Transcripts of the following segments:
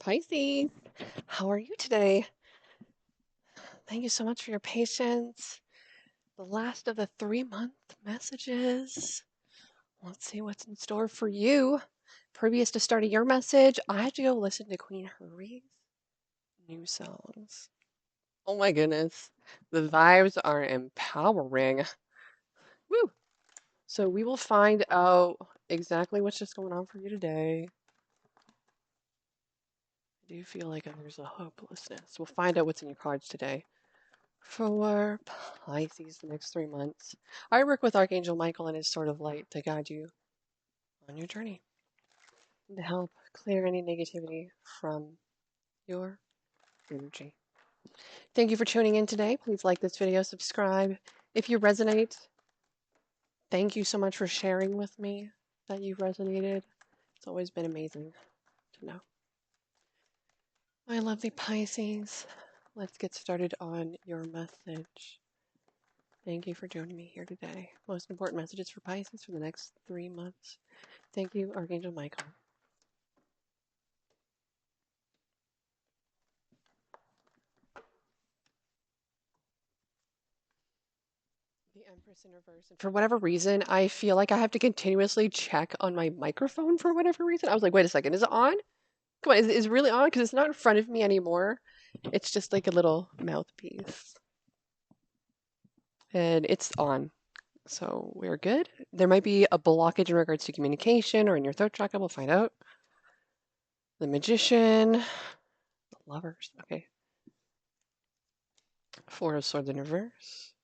Pisces, how are you today? Thank you so much for your patience. The last of the 3-month messages. Let's see what's in store for you. Previous to starting your message, I had to go listen to Queen Harry's new songs. Oh my goodness. The vibes are empowering. Woo! So we will find out exactly what's just going on for you today. I do feel like there's a hopelessness. We'll find out what's in your cards today. For Pisces, the next 3 months, I work with Archangel Michael and his sword of light to guide you on your journey and to help clear any negativity from your energy. Thank you for tuning in today. Please like this video, subscribe. If you resonate, thank you so much for sharing with me that you resonated. It's always been amazing to know. My lovely Pisces, let's get started on your message. Thank you for joining me here today. Most important messages for Pisces for the next 3 months. Thank you, Archangel Michael. The Empress in reverse. And for whatever reason, I feel like I have to continuously check on my microphone for whatever reason. I was like, wait a second, is it on? Come on, is it really on? Because it's not in front of me anymore. It's just like a little mouthpiece. And it's on. So we're good. There might be a blockage in regards to communication or in your throat chakra. We'll find out. The Magician. The Lovers. Okay. Four of Swords in reverse.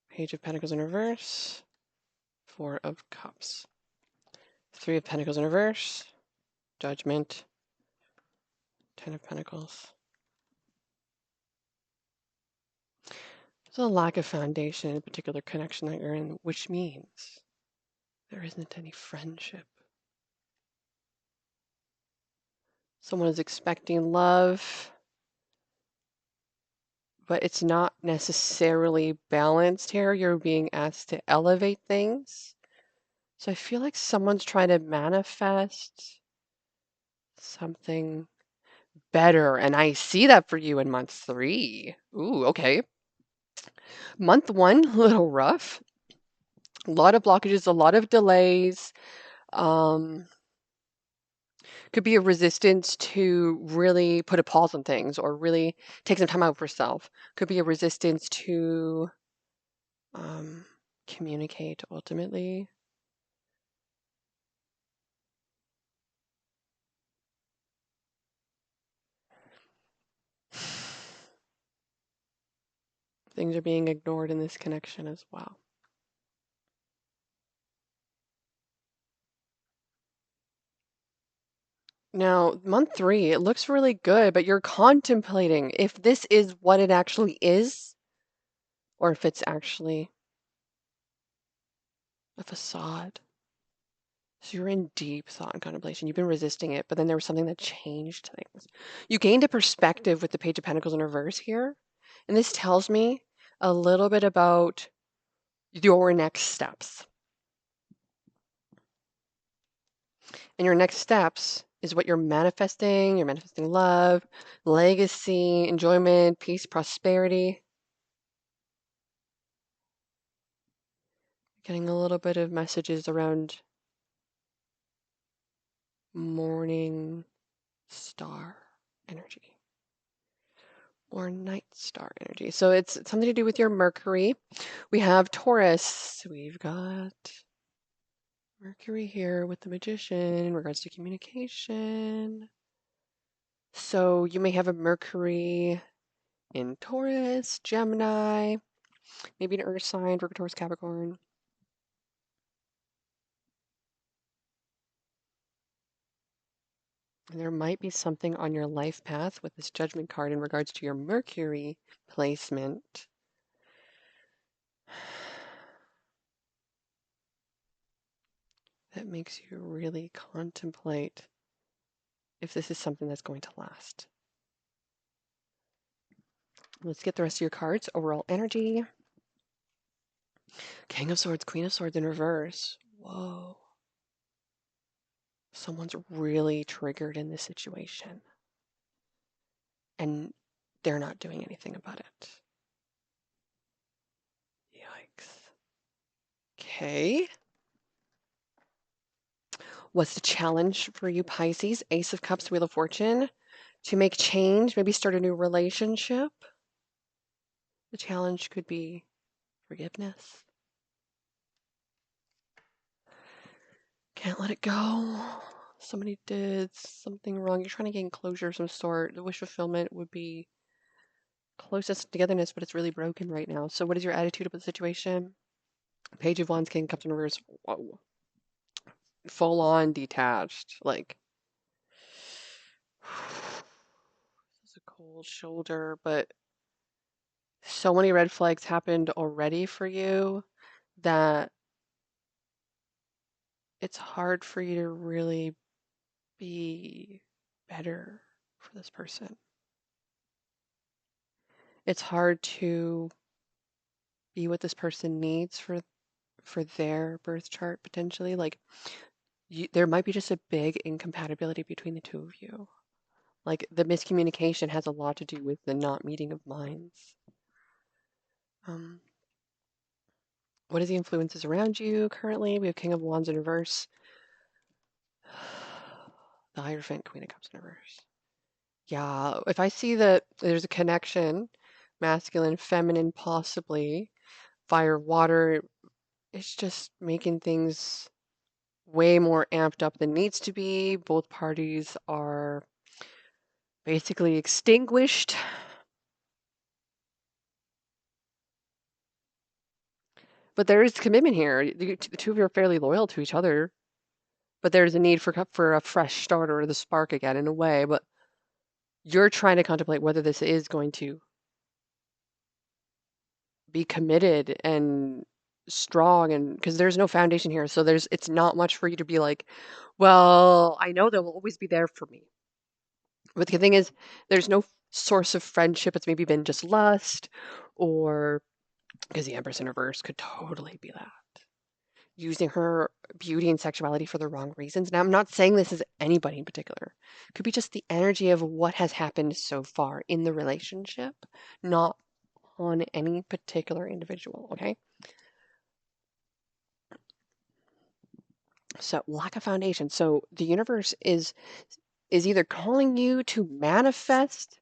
Page of Pentacles in reverse. Four of Cups. Three of Pentacles in reverse. Judgment. 10 of Pentacles. There's a lack of foundation in a particular connection that you're in, which means there isn't any friendship. Someone is expecting love, but it's not necessarily balanced here. You're being asked to elevate things. So I feel like someone's trying to manifest something better. And I see that for you in month 3. Ooh, okay. Month 1, a little rough. A lot of blockages, a lot of delays. Could be a resistance to really put a pause on things or really take some time out for self. Could be a resistance to communicate ultimately. Things are being ignored in this connection as well. Now, month 3, it looks really good, but you're contemplating if this is what it actually is or if it's actually a facade. So you're in deep thought and contemplation. You've been resisting it, but then there was something that changed things. You gained a perspective with the Page of Pentacles in reverse here. And this tells me a little bit about your next steps. And your next steps is what you're manifesting. You're manifesting love, legacy, enjoyment, peace, prosperity. Getting a little bit of messages around morning star energy or night star energy. So it's something to do with your Mercury. We have Taurus. We've got Mercury here with the Magician in regards to communication. So you may have a Mercury in Taurus, Gemini, maybe an Earth sign, Virgo, Taurus, Capricorn. And there might be something on your life path with this Judgment card in regards to your Mercury placement. That makes you really contemplate if this is something that's going to last. Let's get the rest of your cards. Overall energy. King of Swords, Queen of Swords in reverse. Whoa. Someone's really triggered in this situation. and they're not doing anything about it. Yikes. Okay. What's the challenge for you, Pisces? Ace of Cups, Wheel of Fortune. To make change, maybe start a new relationship. The challenge could be forgiveness. Can't let it go. Somebody did something wrong. You're trying to gain closure of some sort. The wish fulfillment would be closest togetherness, but it's really broken right now. So what is your attitude about the situation? Page of Wands, King, Cups in reverse. Whoa. Full on detached. Like, this is a cold shoulder, but so many red flags happened already for you that it's hard for you to really be better for this person. It's hard to be what this person needs for their birth chart potentially. Like there might be just a big incompatibility between the two of you. Like the miscommunication has a lot to do with the not meeting of minds. What are the influences around you currently? We have King of Wands in reverse. The Hierophant, Queen of Cups in reverse. Yeah, if I see that there's a connection, masculine, feminine, possibly, fire, water, it's just making things way more amped up than needs to be. Both parties are basically extinguished. But there is commitment here. The two of you are fairly loyal to each other, but there's a need for a fresh start or the spark again in a way. But you're trying to contemplate whether this is going to be committed and strong, and because there's no foundation here, so it's not much for you to be like, well, I know they'll always be there for me. But the thing is, there's no source of friendship. It's maybe been just lust, or because the Empress in reverse could totally be that. Using her beauty and sexuality for the wrong reasons. Now, I'm not saying this is anybody in particular. It could be just the energy of what has happened so far in the relationship, not on any particular individual, okay? So, lack of foundation. So, the universe is either calling you to manifest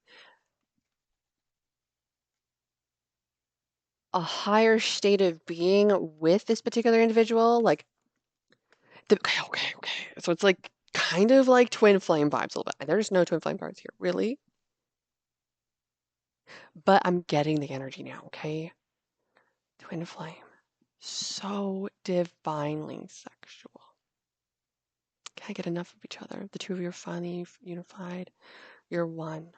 a higher state of being with this particular individual, like okay. So it's like kind of like twin flame vibes a little bit. There's no twin flame cards here, really. But I'm getting the energy now, okay? Twin flame. So divinely sexual. Can't get enough of each other. The two of you are finally unified. You're one.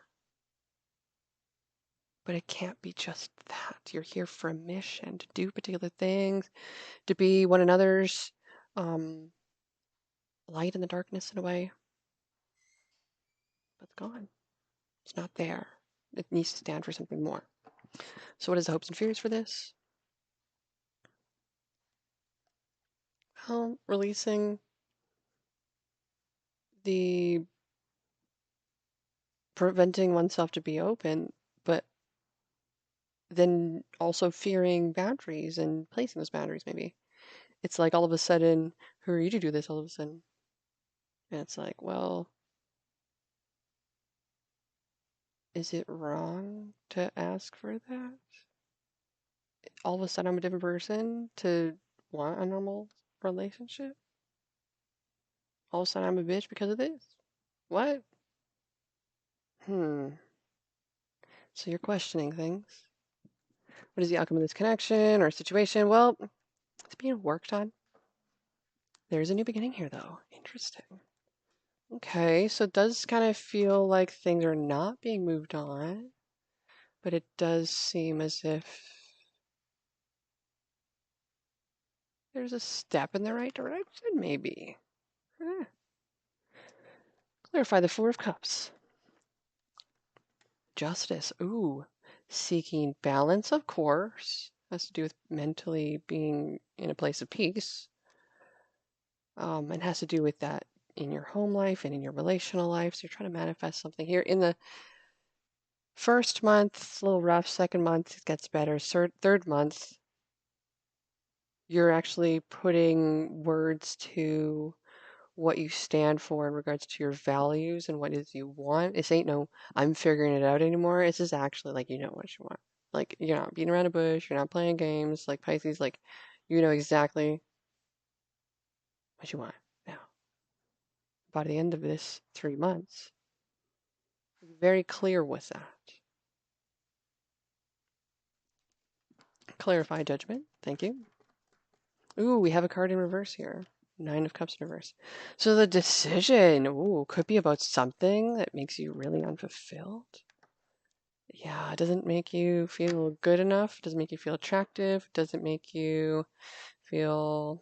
But it can't be just that. You're here for a mission, to do particular things, to be one another's light in the darkness in a way. But it's gone. It's not there. It needs to stand for something more. So what is the hopes and fears for this? Well, releasing the preventing oneself to be open, but then also fearing boundaries and placing those boundaries maybe. It's like all of a sudden, who are you to do this all of a sudden? And it's like, well, is it wrong to ask for that? All of a sudden I'm a different person to want a normal relationship? All of a sudden I'm a bitch because of this? What? Hmm. So you're questioning things. What is the outcome of this connection or situation? Well, it's being worked on. There's a new beginning here, though. Interesting. Okay, so it does kind of feel like things are not being moved on, but it does seem as if there's a step in the right direction, maybe. Eh. Clarify the Four of Cups. Justice. Ooh. Seeking balance, of course. Has to do with mentally being in a place of peace. And has to do with that in your home life and in your relational life. So you're trying to manifest something here. First month, it's a little rough. Second month, it gets better. Third month, you're actually putting words to what you stand for in regards to your values and what it is you want. This ain't no, I'm figuring it out anymore. This is actually like, you know what you want. Like, you're not beating around a bush, you're not playing games. Like Pisces, like, you know exactly what you want. Now, by the end of this 3 months, be very clear with that. Clarify judgment. Thank you. Ooh, we have a card in reverse here. Nine of Cups in reverse. So the decision, ooh, could be about something that makes you really unfulfilled. Yeah, it doesn't make you feel good enough. It doesn't make you feel attractive. It doesn't make you feel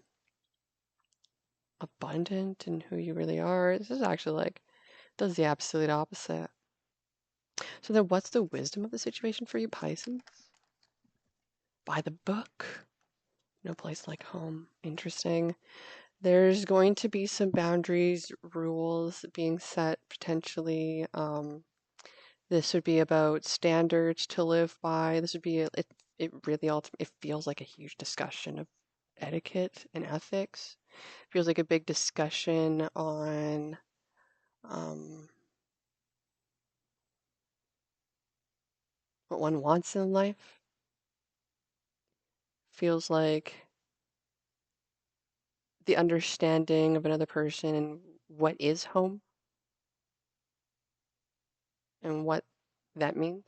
abundant in who you really are. This is actually like, does the absolute opposite. So then what's the wisdom of the situation for you, Pisces? By the book. No place like home. Interesting. There's going to be some boundaries, rules being set potentially. This would be about standards to live by. This would be it really it feels like a huge discussion of etiquette and ethics. It feels like a big discussion on what one wants in life. Feels like the understanding of another person and what is home and what that means.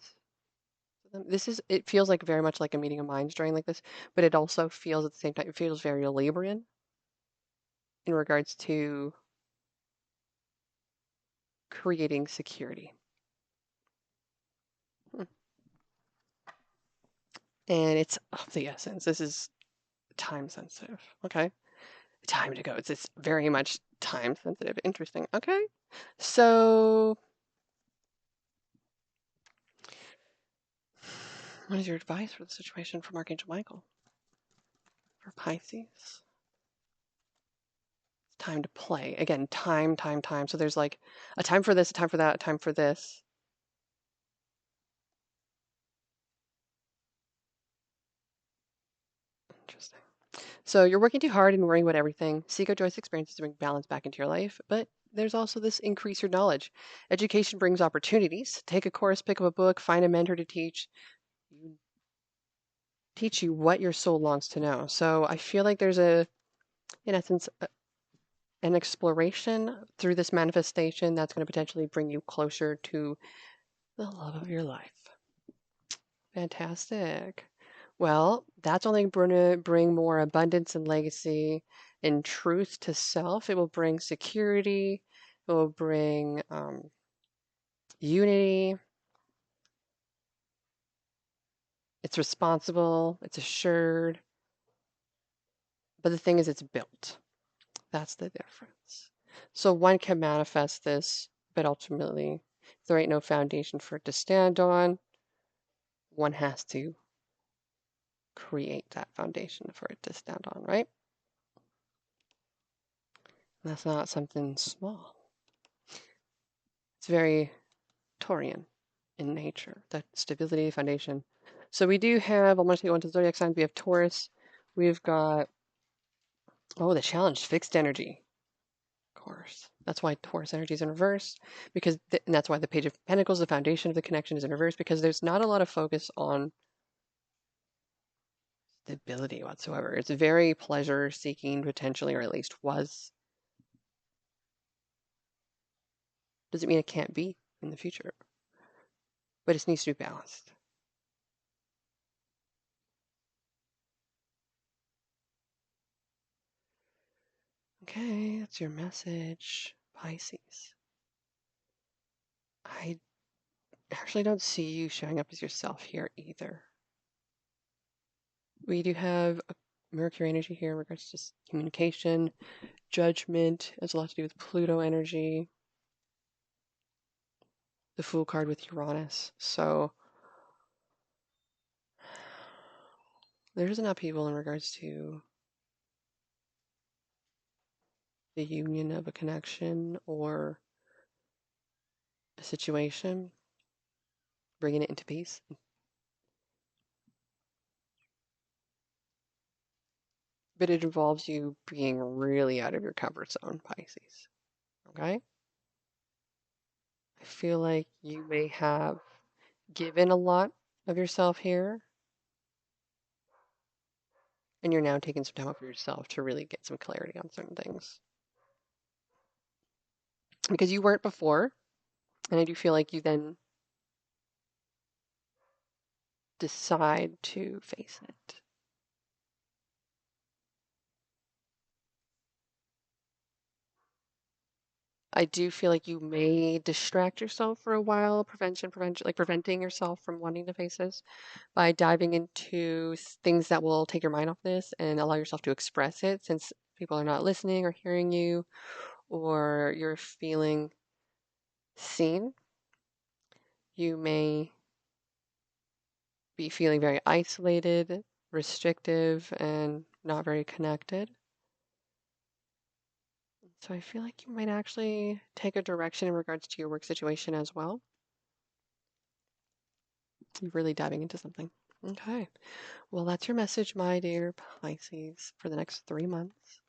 This is, it feels like very much like a meeting of minds during like this, but it also feels at the same time, it feels very Librian in regards to creating security. And it's of the essence. This is time sensitive. Okay. Time to go. It's very much time sensitive. Interesting. Okay. So, what is your advice for the situation from Archangel Michael for Pisces? It's time to play. Again, time, time, time. So there's like a time for this, a time for that, a time for this. Interesting. So you're working too hard and worrying about everything. Seek out joyous experiences to bring balance back into your life, but there's also this increase your knowledge. Education brings opportunities. Take a course, pick up a book, find a mentor to teach you what your soul longs to know. So I feel like there's in essence, an exploration through this manifestation that's going to potentially bring you closer to the love of your life. Fantastic. Well, that's only going to bring more abundance and legacy and truth to self. It will bring security. It will bring unity. It's responsible. It's assured. But the thing is, it's built. That's the difference. So one can manifest this, but ultimately, if there ain't no foundation for it to stand on, one has to create that foundation for it to stand on, right? And that's not something small. It's very Taurian in nature, that stability foundation. So we do have, I'm going to take one to the zodiac signs. We have Taurus. We've got, oh, the challenge, fixed energy. Of course. That's why Taurus energy is in reverse, because and that's why the Page of Pentacles, the foundation of the connection, is in reverse, because there's not a lot of focus on stability whatsoever. It's very pleasure seeking, potentially, or at least was. Doesn't mean it can't be in the future, but it needs to be balanced. Okay, that's your message, Pisces. I actually don't see you showing up as yourself here either. We do have a Mercury energy here in regards to communication, judgment. It has a lot to do with Pluto energy, the Fool card with Uranus. So there's an upheaval in regards to the union of a connection or a situation. bringing it into peace. But it involves you being really out of your comfort zone, Pisces. Okay? I feel like you may have given a lot of yourself here, and you're now taking some time out for yourself to really get some clarity on certain things. Because you weren't before, and I do feel like you then decide to face it. I do feel like you may distract yourself for a while, like preventing yourself from wanting to face this by diving into things that will take your mind off this and allow yourself to express it since people are not listening or hearing you or you're feeling seen. You may be feeling very isolated, restrictive, and not very connected. So I feel like you might actually take a direction in regards to your work situation as well. You're really diving into something. Okay. Well, that's your message, my dear Pisces, for the next 3 months.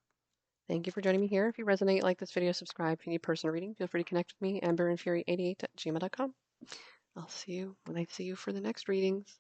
Thank you for joining me here. If you resonate, like this video, subscribe. If you need personal reading, feel free to connect with me, amberandfury88@gmail.com. I'll see you when I see you for the next readings.